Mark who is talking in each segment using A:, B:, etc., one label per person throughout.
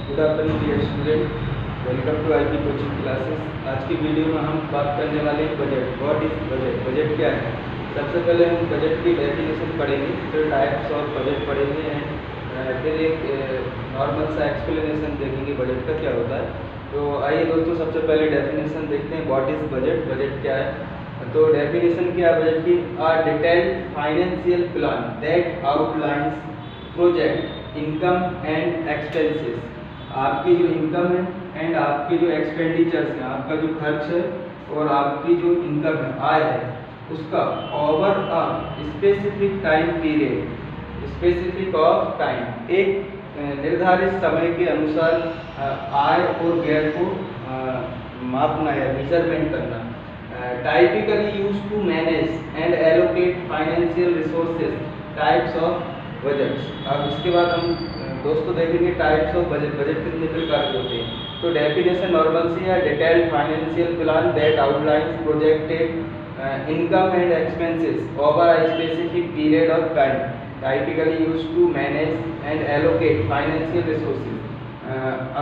A: Good afternoon dear student, welcome to IP coaching classes. आज की video में हम बात करने वाले हैं budget. What is budget? Budget क्या है? सबसे पहले हम बजट की डेफिनेशन पढ़ेंगे, फिर टाइप्स ऑफ बजट पढ़ेंगे एंड फिर एक नॉर्मल सा एक्सप्लेनेशन देखेंगे बजट का क्या होता है। तो आइए दोस्तों, सबसे पहले डेफिनेशन देखते हैं। What is budget? बजट क्या है? तो डेफिनेशन क्या है बजट की? A detailed financial plan that outlines project income and expenses. आपकी जो इनकम है एंड आपके जो एक्सपेंडिचर्स हैं, आपका जो खर्च है और आपकी जो इनकम है, आय है, उसका over a specific time period, specific of time, एक निर्धारित समय के अनुसार आय और व्यय को मापना या मेजरमेंट करना। Typically use to manage and allocate financial resources, types of budgets. अब इसके बाद हम दोस्तों देखेंगे टाइप्स ऑफ बजट। बजट कितने प्रकार के होते हैं? तो डेफिनेशन नॉर्मल सी है, detailed financial plan that outlines projected income and expenses over a specific period of time, typically use to manage and allocate financial resources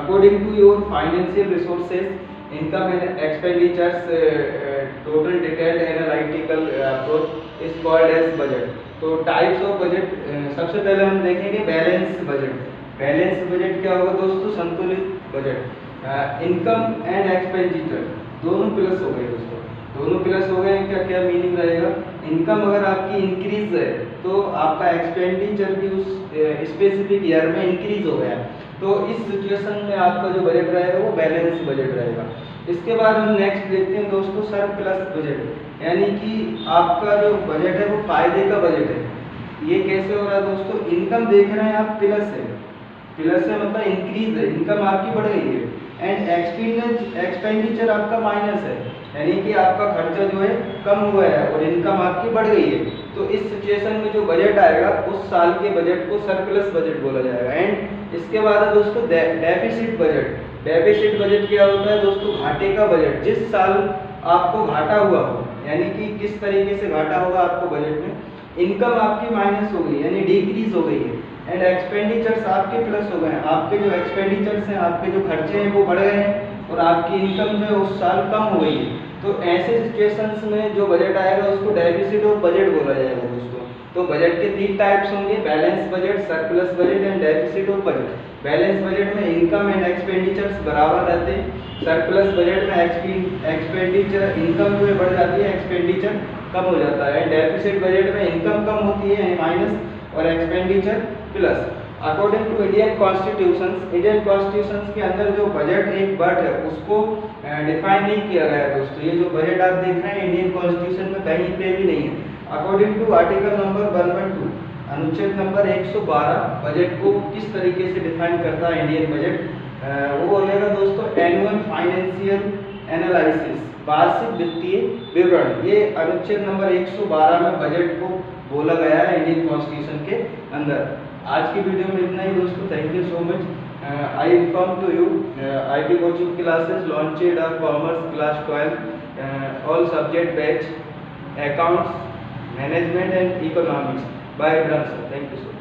A: according to your financial resources, income and expenditures, total detailed analytical approach is called as budget. तो types of budget, सबसे पहले हम देखेंगे balance budget. Balance budget क्या होगा दोस्तों? संतुलित budget. Income and expenditure दोनों प्लस हो गए दोस्तों, दोनों प्लस हो गए। क्या क्या मीनिंग रहेगा? इनकम अगर आपकी इंक्रीज है तो आपका एक्सपेंडिचर भी उस स्पेसिफिक ईयर में इंक्रीज हो गया, तो इस सिचुएशन में आपका जो बजट रहेगा वो बैलेंस बजट रहेगा। इसके बाद हम नेक्स्ट देखते हैं दोस्तों सरप्लस बजट, यानी कि आपका जो बजट है वो फायदे का बजट है। ये कैसे हो रहा है दोस्तों? इनकम देख रहे हैं आप, प्लस है, प्लस है मतलब इंक्रीज है, इनकम आपकी बढ़ गई है, एंड एक्सपेंडिचर आपका माइनस है, यानी कि आपका खर्चा जो है कम हुआ है और इनकम आपकी बढ़ गई है। तो इस सिचुएशन में जो बजट आएगा उस साल के बजट को सरप्लस बजट बोला जाएगा। एंड इसके बाद है दोस्तों डेफिसिट बजट। डेफिसिट बजट क्या होता है दोस्तों? घाटे का बजट। जिस साल आपको घाटा हुआ हो, यानी कि किस तरीके से घाटा होगा आपको बजट में, इनकम आपकी माइनस हो गई यानी डिक्रीज हो गई है, एंड एक्सपेंडिचर्स आपके प्लस हो गए हैं, आपके जो एक्सपेंडिचर्स हैं, आपके जो खर्चे हैं वो बढ़ गए हैं और आपकी इनकम जो है उस साल कम हो गई है। तो ऐसे सिचुएशंस में जो बजट आएगा उसको डेफिसिट ऑफ बजट बोला जाएगा दोस्तों। तो बजट के तीन टाइप्स होंगे, balance budget, surplus budget and deficit of budget. Balance budget में इनकम एंड एक्सपेंडिचर्स बराबर रहते हैं, सरप्लस बजट में एक्सपेंडिचर, इनकम जो है बढ़ जाती है, एक्सपेंडिचर कम हो जाता है, एंड डेफिसिट बजट में इनकम कम होती है माइनस और expenditure plus. According to Indian constitution, Indian constitution के अंदर जो बजट एक वर्ड है उसको डिफाइन नहीं किया गया है दोस्तों। ये जो बजट आप देख रहे हैं इंडियन कॉन्स्टिट्यूशन में कहीं पे भी नहीं है। अकॉर्डिंग टू आर्टिकल नंबर 112, अनुच्छेद नंबर 112, बजट को किस तरीके से डिफाइन करता है इंडियन बजट? वो बोलेगा दोस्तों एनुअल फाइनेंशियल एनालिसिस, वार्षिक वित्तीय विवरण। ये अनुच्छेद नंबर 112 में बजट को बोला गया है इंडियन कॉन्स्टिट्यूशन के अंदर। आज की वीडियो में इतना ही दोस्तों, thank you so much. I inform to you IP coaching classes launched are commerce class 12, all subject batch, accounts, management and economics by Brahms. Thank you so much.